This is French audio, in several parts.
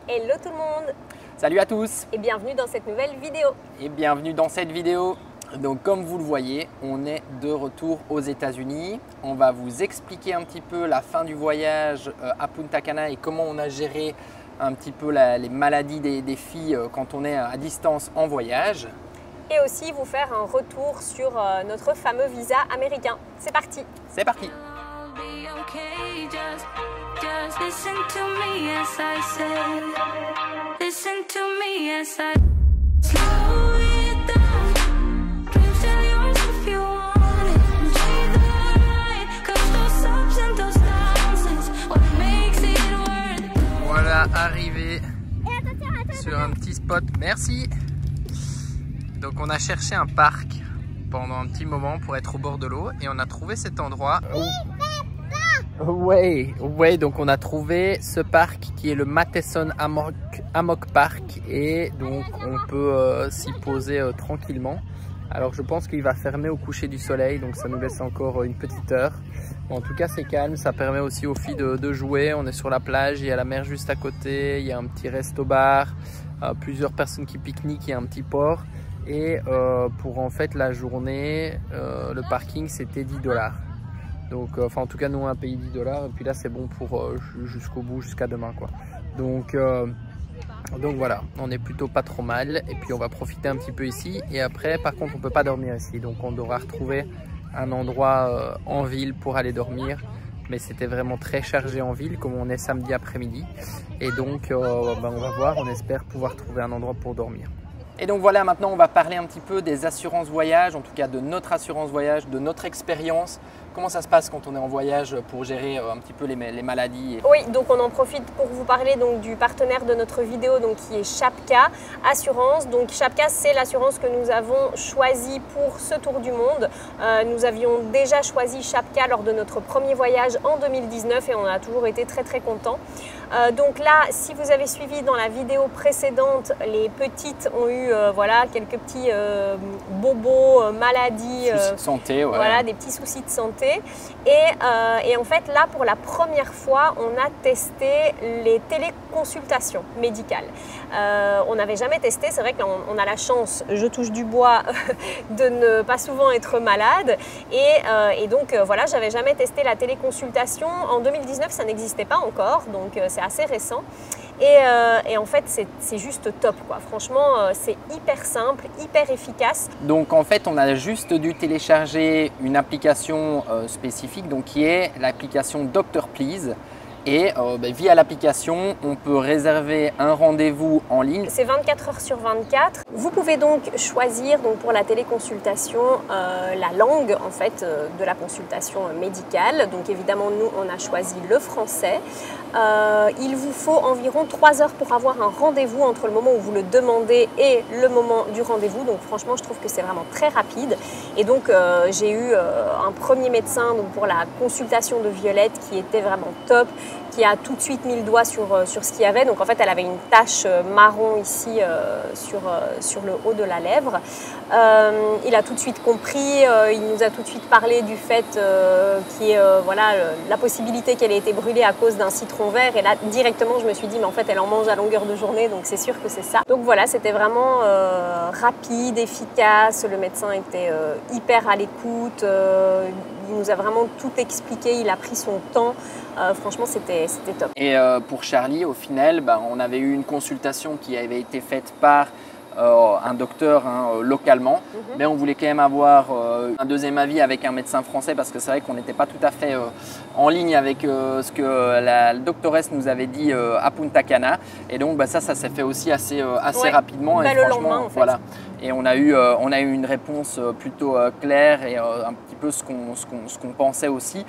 Hello tout le monde Salut à tous et bienvenue dans cette nouvelle vidéo. et bienvenue dans cette vidéo. Donc comme vous le voyez, on est de retour aux États-Unis. On va vous expliquer un petit peu la fin du voyage à Punta Cana et comment on a géré un petit peu les maladies des filles quand on est à distance en voyage. Et aussi vous faire un retour sur notre fameux visa américain. C'est parti! C'est parti! Just listen to me as I say. Listen to me as I slow it down. Dreams still yours if you want it. Enjoy the ride, 'cause those ups and those downs is what makes it worth it. Voilà, arrivé sur un petit spot. Merci! Donc on a cherché un parc pendant un petit moment pour être au bord de l'eau et on a trouvé cet endroit. Ouais, donc on a trouvé ce parc qui est le Matheson Hammock Park et donc on peut s'y poser tranquillement. Alors je pense qu'il va fermer au coucher du soleil, donc ça nous laisse encore une petite heure. Bon, en tout cas c'est calme, ça permet aussi aux filles de jouer. On est sur la plage, il y a la mer juste à côté, il y a un petit resto-bar, plusieurs personnes qui pique-niquent, il y a un petit port. Et pour en fait la journée, le parking c'était 10 $. Donc, enfin en tout cas nous on a payé 10 $ et puis là c'est bon pour jusqu'au bout, jusqu'à demain quoi. Donc voilà, on est plutôt pas trop mal et puis on va profiter un petit peu ici et après par contre on peut pas dormir ici, donc on devra retrouver un endroit en ville pour aller dormir. Mais c'était vraiment très chargé en ville comme on est samedi après-midi et donc on va voir, on espère pouvoir trouver un endroit pour dormir. Et donc voilà, maintenant on va parler un petit peu des assurances voyage, en tout cas de notre assurance voyage, de notre expérience. Comment ça se passe quand on est en voyage pour gérer un petit peu les maladies? Oui, donc on en profite pour vous parler donc, du partenaire de notre vidéo donc, qui est Chapka Assurance. Donc Chapka, c'est l'assurance que nous avons choisie pour ce tour du monde. Nous avions déjà choisi Chapka lors de notre premier voyage en 2019 et on a toujours été très contents. Donc là, si vous avez suivi dans la vidéo précédente, les petites ont eu voilà, quelques petits bobos, maladies, soucis de santé, ouais. Voilà, des petits soucis de santé. Et en fait, là, pour la première fois, on a testé les téléconsultations médicales. On n'avait jamais testé, c'est vrai qu'on a la chance, je touche du bois, de ne pas souvent être malade. Et donc, voilà, j'avais jamais testé la téléconsultation. En 2019, ça n'existait pas encore, donc c'est assez récent. Et en fait, c'est juste top, quoi. Franchement, c'est hyper simple, hyper efficace. Donc en fait, on a juste dû télécharger une application spécifique, donc qui est l'application Doctor Please. Et via l'application, on peut réserver un rendez-vous en ligne. C'est 24 heures sur 24. Vous pouvez donc choisir donc, pour la téléconsultation la langue en fait, de la consultation médicale. Donc évidemment, nous, on a choisi le français. Il vous faut environ 3 heures pour avoir un rendez-vous entre le moment où vous le demandez et le moment du rendez-vous. Donc franchement, je trouve que c'est vraiment très rapide. Et donc, j'ai eu un premier médecin donc, pour la consultation de Violette qui était vraiment top, qui a tout de suite mis le doigt sur ce qu'il y avait. Donc en fait, elle avait une tache marron ici sur le haut de la lèvre. Il a tout de suite compris, il nous a tout de suite parlé du fait qu'il y ait voilà, la possibilité qu'elle ait été brûlée à cause d'un citron vert. Et là, directement, je me suis dit, mais en fait, elle en mange à longueur de journée, donc c'est sûr que c'est ça. Donc voilà, c'était vraiment rapide, efficace. Le médecin était hyper à l'écoute. Il nous a vraiment tout expliqué, il a pris son temps. Franchement, c'était top. Et pour Charlie, au final, on avait eu une consultation qui avait été faite par un docteur localement, mais on voulait quand même avoir un deuxième avis avec un médecin français parce que c'est vrai qu'on n'était pas tout à fait en ligne avec ce que la doctoresse nous avait dit à Punta Cana. Et donc ça s'est fait aussi assez ouais, rapidement. Et le franchement, lendemain, en fait. voilà. Et on a eu une réponse plutôt claire et un petit peu ce qu'on pensait aussi.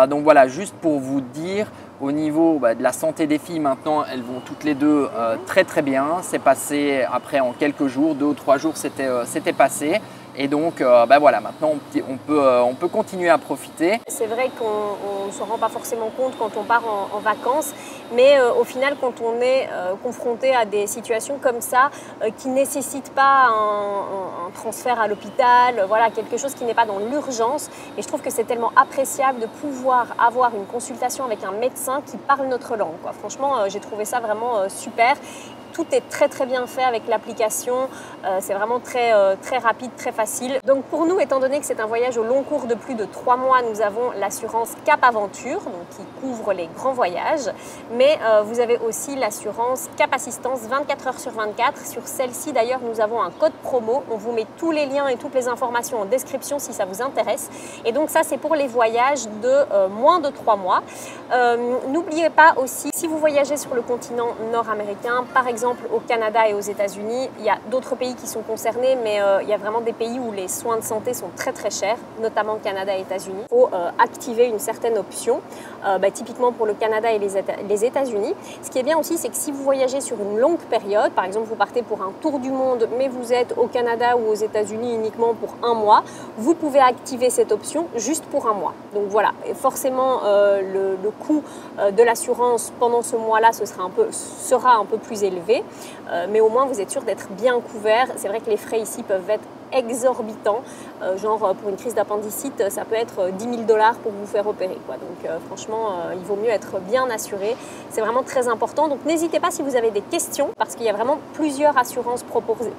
Donc voilà, juste pour vous dire, au niveau de la santé des filles, maintenant, elles vont toutes les deux très bien. C'est passé après en quelques jours, 2 ou 3 jours, c'était passé. Et donc, voilà, maintenant on peut continuer à profiter. C'est vrai qu'on ne se rend pas forcément compte quand on part en vacances, mais au final, quand on est confronté à des situations comme ça, qui ne nécessitent pas un transfert à l'hôpital, voilà, quelque chose qui n'est pas dans l'urgence, et je trouve que c'est tellement appréciable de pouvoir avoir une consultation avec un médecin qui parle notre langue, quoi. Franchement, j'ai trouvé ça vraiment super. Tout est très très bien fait avec l'application, c'est vraiment très rapide, très facile. Donc pour nous, étant donné que c'est un voyage au long cours de plus de 3 mois, nous avons l'assurance Cap Aventure, donc qui couvre les grands voyages, mais vous avez aussi l'assurance Cap Assistance 24 heures sur 24. Sur celle-ci d'ailleurs, nous avons un code promo, on vous met tous les liens et toutes les informations en description si ça vous intéresse. Et donc ça, c'est pour les voyages de moins de 3 mois. N'oubliez pas aussi, si vous voyagez sur le continent nord-américain, par exemple au Canada et aux États-Unis, il y a d'autres pays qui sont concernés, mais il y a vraiment des pays où les soins de santé sont très très chers, notamment Canada et États-Unis. Il faut activer une certaine option, typiquement pour le Canada et les États-Unis. Ce qui est bien aussi, c'est que si vous voyagez sur une longue période, par exemple vous partez pour un tour du monde, mais vous êtes au Canada ou aux États-Unis uniquement pour 1 mois, vous pouvez activer cette option juste pour 1 mois. Donc voilà, et forcément le coût de l'assurance pendant ce mois-là sera un peu plus élevé. Mais au moins vous êtes sûr d'être bien couvert. C'est vrai que les frais ici peuvent être exorbitants, genre pour une crise d'appendicite ça peut être 10 000 $ pour vous faire opérer, quoi. Donc franchement il vaut mieux être bien assuré, c'est vraiment très important. Donc n'hésitez pas si vous avez des questions, parce qu'il y a vraiment plusieurs assurances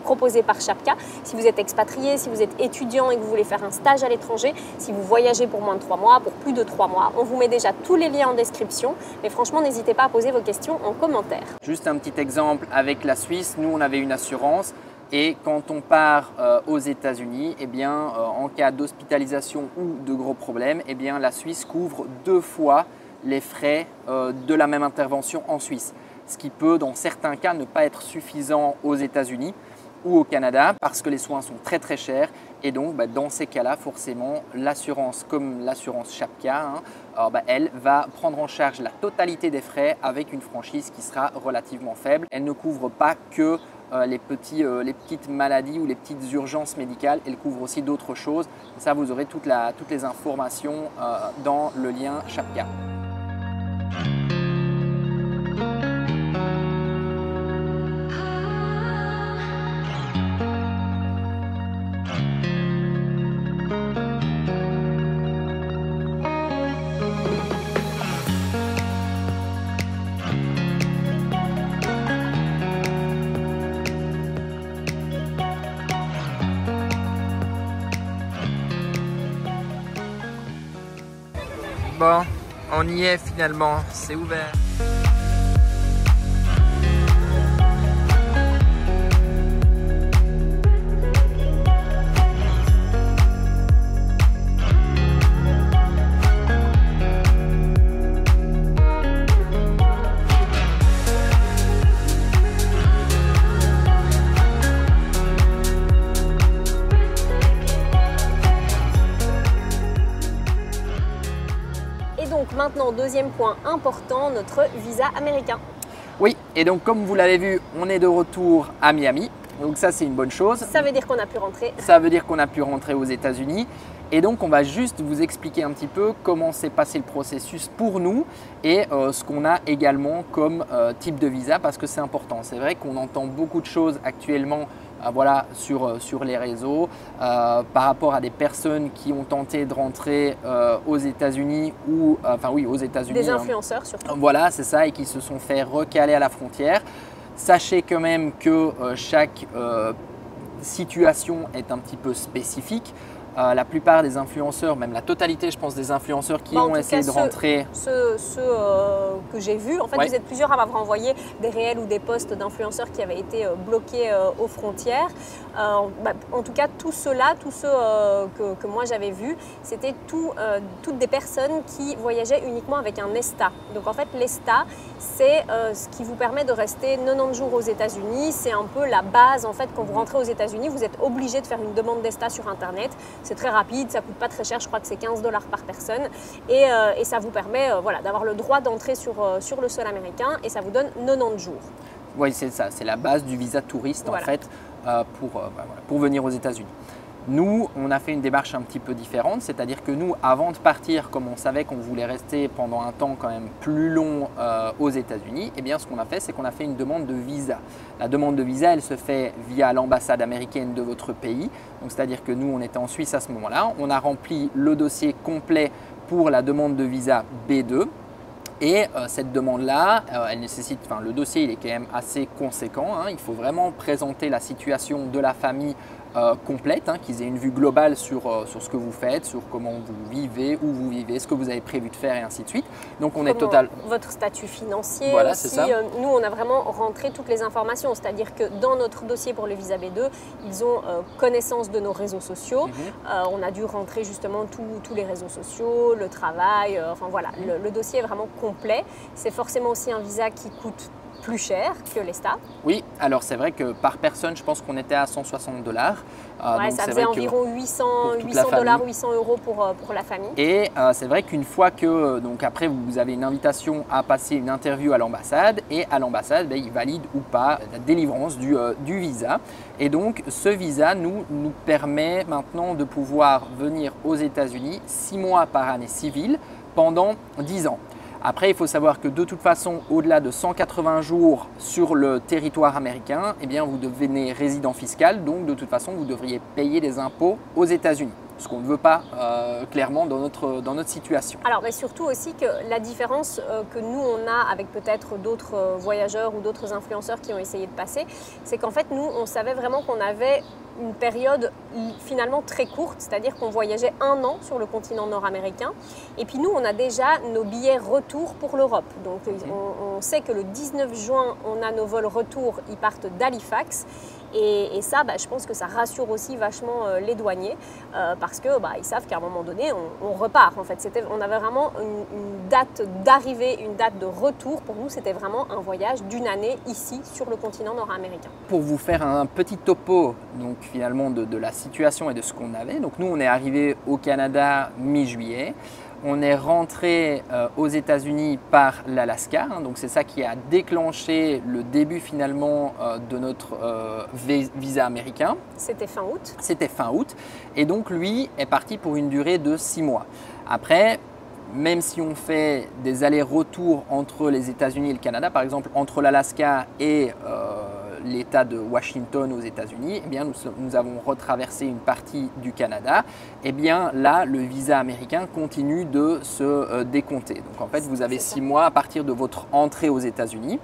proposées par Chapka. Si vous êtes expatrié, si vous êtes étudiant et que vous voulez faire un stage à l'étranger, si vous voyagez pour moins de 3 mois, pour plus de 3 mois, on vous met déjà tous les liens en description, mais franchement n'hésitez pas à poser vos questions en commentaire. Juste un petit exemple avec la Suisse, nous on avait une assurance. Et quand on part aux États-Unis, eh bien, en cas d'hospitalisation ou de gros problèmes, eh bien, la Suisse couvre 2 fois les frais de la même intervention en Suisse. Ce qui peut, dans certains cas, ne pas être suffisant aux États-Unis ou au Canada parce que les soins sont très très chers. Et donc, dans ces cas-là, forcément, l'assurance, comme l'assurance Chapka, elle va prendre en charge la totalité des frais avec une franchise qui sera relativement faible. Elle ne couvre pas que les petites maladies ou les petites urgences médicales, elle couvre aussi d'autres choses. Ça, vous aurez toutes les informations dans le lien Chapka. Bon, on y est finalement, c'est ouvert. Donc maintenant, deuxième point important, notre visa américain. Oui, et donc comme vous l'avez vu, on est de retour à Miami. Donc ça, c'est une bonne chose. Ça veut dire qu'on a pu rentrer. Ça veut dire qu'on a pu rentrer aux États-Unis. Et donc, on va juste vous expliquer un petit peu comment s'est passé le processus pour nous et ce qu'on a également comme type de visa, parce que c'est important. C'est vrai qu'on entend beaucoup de choses actuellement voilà, sur les réseaux par rapport à des personnes qui ont tenté de rentrer aux États-Unis ou aux États-Unis. Des influenceurs surtout. Voilà, c'est ça, et qui se sont fait recaler à la frontière. Sachez quand même que chaque situation est un petit peu spécifique. La plupart des influenceurs, même la totalité, je pense, des influenceurs qui ont essayé de rentrer. Ceux que j'ai vus, en fait, vous êtes plusieurs à m'avoir envoyé des réels ou des posts d'influenceurs qui avaient été bloqués aux frontières. En tout cas, tous ceux-là, tous ceux que moi j'avais vus, c'était toutes des personnes qui voyageaient uniquement avec un ESTA. Donc en fait, l'ESTA, c'est ce qui vous permet de rester 90 jours aux États-Unis. C'est un peu la base, en fait, quand vous rentrez aux États-Unis, vous êtes obligé de faire une demande d'ESTA sur Internet. C'est très rapide, ça ne coûte pas très cher, je crois que c'est 15 $ par personne. Et ça vous permet d'avoir le droit d'entrer sur le sol américain et ça vous donne 90 jours. Oui, c'est ça, c'est la base du visa touriste en fait pour venir aux États-Unis. Nous, on a fait une démarche un petit peu différente, c'est-à-dire que nous, avant de partir, comme on savait qu'on voulait rester pendant un temps quand même plus long aux États-Unis, eh bien, ce qu'on a fait, c'est qu'on a fait une demande de visa. La demande de visa, elle se fait via l'ambassade américaine de votre pays. Donc, c'est-à-dire que nous, on était en Suisse à ce moment-là. On a rempli le dossier complet pour la demande de visa B2. Et cette demande-là, elle nécessite, le dossier il est quand même assez conséquent. Il faut vraiment présenter la situation de la famille complète, qu'ils aient une vue globale sur ce que vous faites, sur comment vous vivez, où vous vivez, ce que vous avez prévu de faire et ainsi de suite. Donc on est total. Votre statut financier voilà, aussi. C'est ça. Nous, on a vraiment rentré toutes les informations, c'est-à-dire que dans notre dossier pour le visa B2, ils ont connaissance de nos réseaux sociaux. On a dû rentrer justement tous les réseaux sociaux, le travail, enfin voilà, le dossier est vraiment complet. C'est forcément aussi un visa qui coûte plus cher que l'ESTA. Oui, alors c'est vrai que par personne, je pense qu'on était à 160 $. Ouais, ça faisait environ 800 $, 800 € pour la famille. Et c'est vrai qu'une fois que, donc après, vous avez une invitation à passer une interview à l'ambassade et à l'ambassade, ils valident ou pas la délivrance du visa. Et donc, ce visa nous permet maintenant de pouvoir venir aux États-Unis 6 mois par année civile pendant 10 ans. Après, il faut savoir que de toute façon, au-delà de 180 jours sur le territoire américain, eh bien, vous devenez résident fiscal. Donc, de toute façon, vous devriez payer des impôts aux États-Unis. Ce qu'on ne veut pas clairement dans notre situation. Alors, mais surtout aussi que la différence que nous, on a avec peut-être d'autres voyageurs ou d'autres influenceurs qui ont essayé de passer, c'est qu'en fait, nous, on savait vraiment qu'on avait une période finalement très courte, c'est-à-dire qu'on voyageait 1 an sur le continent nord-américain. Et puis nous, on a déjà nos billets retour pour l'Europe. Donc on sait que le 19 juin, on a nos vols retour, ils partent d'Halifax. Et ça, je pense que ça rassure aussi vachement les douaniers parce que ils savent qu'à un moment donné, on repart. En fait, on avait vraiment une date d'arrivée, une date de retour. Pour nous, c'était vraiment un voyage d'1 année ici sur le continent nord-américain. Pour vous faire un petit topo donc finalement de la situation et de ce qu'on avait. Donc nous, on est arrivé au Canada mi-juillet. On est rentré aux États-Unis par l'Alaska, donc c'est ça qui a déclenché le début finalement de notre visa américain. C'était fin août. C'était fin août, et donc lui est parti pour une durée de 6 mois. Après, même si on fait des allers-retours entre les États-Unis et le Canada, par exemple entre l'Alaska et l'État de Washington aux États-Unis, eh bien nous avons retraversé une partie du Canada. Eh bien là, le visa américain continue de se décompter. Donc en fait, vous avez 6 mois à partir de votre entrée aux États-Unis.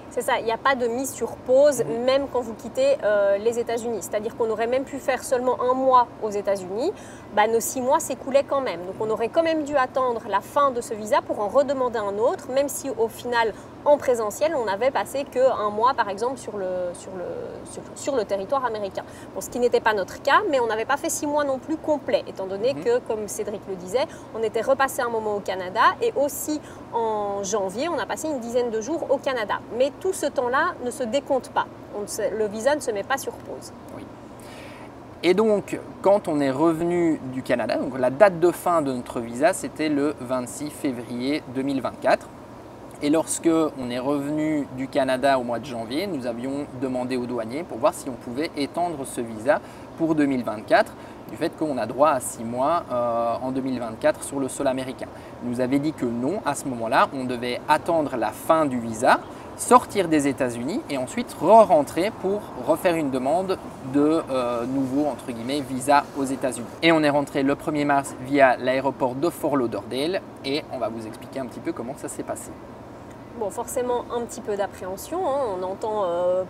C'est ça, il n'y a pas de mise sur pause même quand vous quittez les États-Unis. C'est-à-dire qu'on aurait même pu faire seulement 1 mois aux États-Unis. Nos 6 mois s'écoulaient quand même. Donc on aurait quand même dû attendre la fin de ce visa pour en redemander un autre, même si au final, en présentiel, on n'avait passé qu'1 mois par exemple sur le territoire américain. Bon, ce qui n'était pas notre cas, mais on n'avait pas fait 6 mois non plus complets, étant donné que, comme Cédric le disait, on était repassé un moment au Canada et aussi en janvier, on a passé une dizaine de jours au Canada. Mais tout ce temps-là ne se décompte pas. Le visa ne se met pas sur pause. Oui. Et donc, quand on est revenu du Canada, donc la date de fin de notre visa, c'était le 26 février 2024. Et lorsque on est revenu du Canada au mois de janvier, nous avions demandé aux douaniers pour voir si on pouvait étendre ce visa pour 2024, du fait qu'on a droit à 6 mois en 2024 sur le sol américain. Ils nous avaient dit que non, à ce moment-là, on devait attendre la fin du visa, sortir des États-Unis et ensuite re-rentrer pour refaire une demande de nouveau entre guillemets visa aux États-Unis. Et on est rentré le 1er mars via l'aéroport de Fort Lauderdale et on va vous expliquer un petit peu comment ça s'est passé. Bon, forcément un petit peu d'appréhension, on entend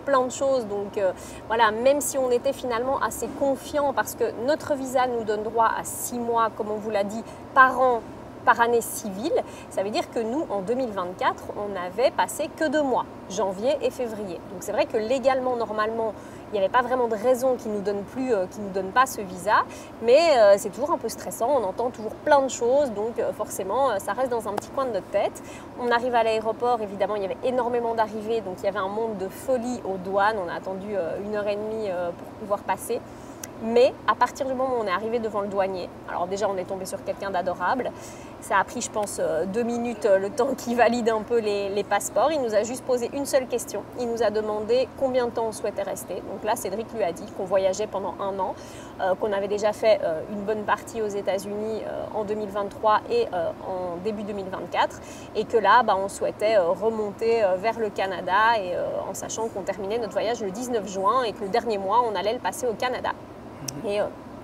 plein de choses, donc voilà, même si on était finalement assez confiant parce que notre visa nous donne droit à 6 mois, comme on vous l'a dit, par an, par année civile, ça veut dire que nous, en 2024, on n'avait passé que 2 mois, janvier et février. Donc c'est vrai que légalement, normalement, il n'y avait pas vraiment de raison qui nous donne pas ce visa, mais c'est toujours un peu stressant, on entend toujours plein de choses, donc forcément ça reste dans un petit coin de notre tête. On arrive à l'aéroport, évidemment il y avait énormément d'arrivées, donc il y avait un monde de folie aux douanes, on a attendu 1h30 pour pouvoir passer. Mais à partir du moment où on est arrivé devant le douanier, alors déjà on est tombé sur quelqu'un d'adorable, Ça a pris, je pense, 2 minutes, le temps qu'il valide un peu les passeports. Il nous a juste posé une seule question. Il nous a demandé combien de temps on souhaitait rester. Donc là, Cédric lui a dit qu'on voyageait pendant 1 an, qu'on avait déjà fait une bonne partie aux États-Unis en 2023 et en début 2024. Et que là, on souhaitait remonter vers le Canada et en sachant qu'on terminait notre voyage le 19 juin et que le dernier mois, on allait le passer au Canada. Et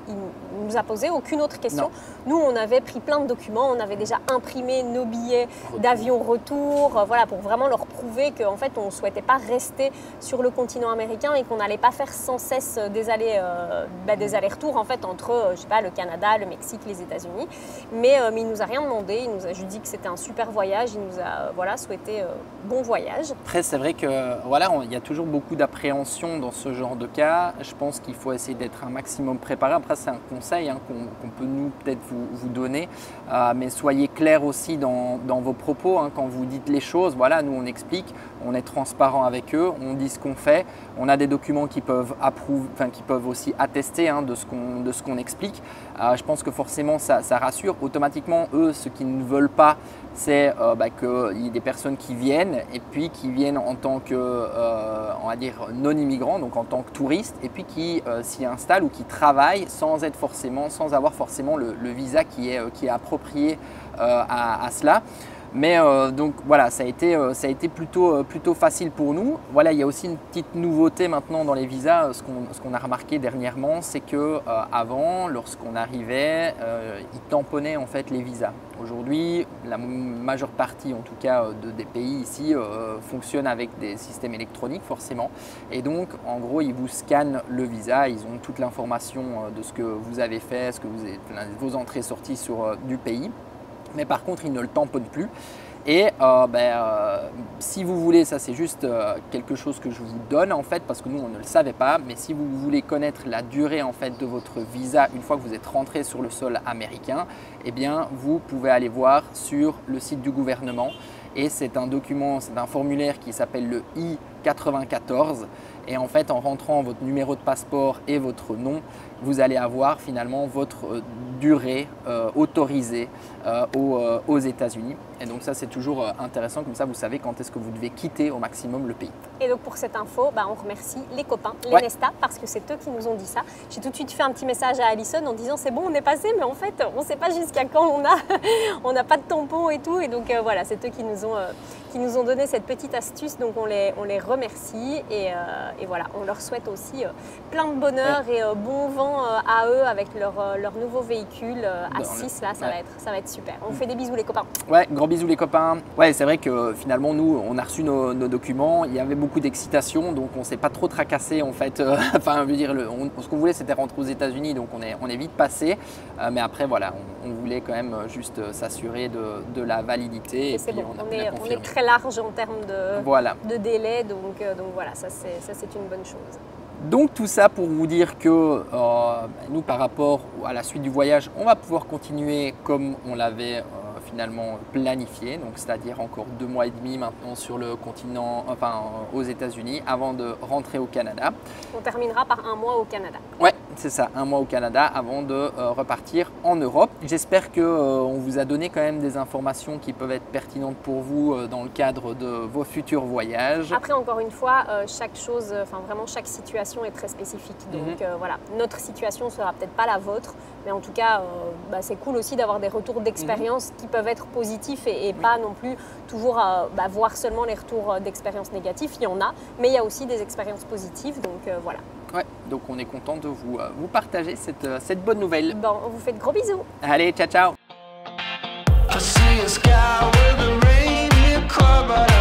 il ne nous a posé aucune autre question. Non. Nous, on avait pris plein de documents, on avait déjà imprimé nos billets d'avion retour, voilà, pour vraiment leur prouver qu'en fait, on ne souhaitait pas rester sur le continent américain et qu'on n'allait pas faire sans cesse des allers-retours en fait, entre je sais pas, le Canada, le Mexique, les États-Unis. Mais il ne nous a rien demandé, il nous a juste dit que c'était un super voyage, il nous a souhaité bon voyage. Après, c'est vrai que voilà, il y a toujours beaucoup d'appréhension dans ce genre de cas. Je pense qu'il faut essayer d'être un maximum préparé. Après, c'est un conseil qu'on peut nous peut-être vous donner, mais soyez clairs aussi dans vos propos quand vous dites les choses. Voilà, nous on explique, on est transparent avec eux, on dit ce qu'on fait, on a des documents qui peuvent qui peuvent aussi attester de ce qu'on explique. Je pense que forcément ça rassure. Automatiquement, eux, ce qu'ils ne veulent pas, c'est qu'il y ait des personnes qui viennent et puis qui viennent en tant que on va dire non-immigrants, donc en tant que touristes, et puis qui s'y installent ou qui travaillent sans avoir forcément le visa qui est approprié à cela. Mais donc voilà, ça a été plutôt facile pour nous. Voilà, il y a aussi une petite nouveauté maintenant dans les visas. Ce qu'on a remarqué dernièrement, c'est que avant, lorsqu'on arrivait, ils tamponnaient en fait les visas. Aujourd'hui, la majeure partie, en tout cas, des pays ici fonctionnent avec des systèmes électroniques forcément. Et donc, en gros, ils vous scannent le visa. Ils ont toute l'information de ce que vous avez fait, vos entrées et sorties du pays. Mais par contre, ils ne le tamponnent plus. Et si vous voulez, ça c'est juste quelque chose que je vous donne en fait, parce que nous on ne le savait pas, mais si vous voulez connaître la durée en fait de votre visa une fois que vous êtes rentré sur le sol américain, eh bien vous pouvez aller voir sur le site du gouvernement. Et c'est un document, c'est un formulaire qui s'appelle le I-94. Et en fait, en rentrant votre numéro de passeport et votre nom, vous allez avoir finalement votre durée autorisée aux États-Unis. Et donc ça, c'est toujours intéressant. Comme ça, vous savez quand est-ce que vous devez quitter au maximum le pays. Et donc pour cette info, on remercie les copains, les Nesta, parce que c'est eux qui nous ont dit ça. J'ai tout de suite fait un petit message à Alison en disant c'est bon, on est passé, mais en fait, on ne sait pas jusqu'à quand on n'a pas de tampon et tout. Et donc voilà, c'est eux qui nous ont donné cette petite astuce. Donc on les remercie et voilà, on leur souhaite aussi plein de bonheur et bon vent à eux avec leur nouveau véhicule à 6 là, ça va être super. On fait des bisous les copains. Ouais, gros bisous les copains. Ouais, c'est vrai que finalement nous on a reçu nos documents, il y avait beaucoup d'excitation, donc on s'est pas trop tracassé en fait. Enfin, je veux dire, ce qu'on voulait c'était rentrer aux États-Unis, donc on est vite passé. Mais après voilà, on voulait quand même juste s'assurer de la validité. Et c'est bon, on est très large en termes de délai, donc voilà, ça c'est une bonne chose. Donc tout ça pour vous dire que nous par rapport à la suite du voyage, on va pouvoir continuer comme on l'avait finalement planifié, donc c'est-à-dire encore 2 mois et demi maintenant sur le continent, enfin aux États-Unis, avant de rentrer au Canada. On terminera par 1 mois au Canada. Ouais, c'est ça, 1 mois au Canada avant de repartir en Europe. J'espère qu'on vous a donné quand même des informations qui peuvent être pertinentes pour vous dans le cadre de vos futurs voyages. Après, encore une fois, chaque chose, vraiment chaque situation est très spécifique. Donc voilà, notre situation ne sera peut-être pas la vôtre, mais en tout cas, c'est cool aussi d'avoir des retours d'expérience qui peuvent être positifs et pas non plus toujours voir seulement les retours d'expérience négatives. Il y en a, mais il y a aussi des expériences positives. Donc voilà. Ouais, donc on est content de vous partager cette bonne nouvelle. Bon, on vous fait de gros bisous. Allez, ciao ciao. I see a sky with a rainy cloud, but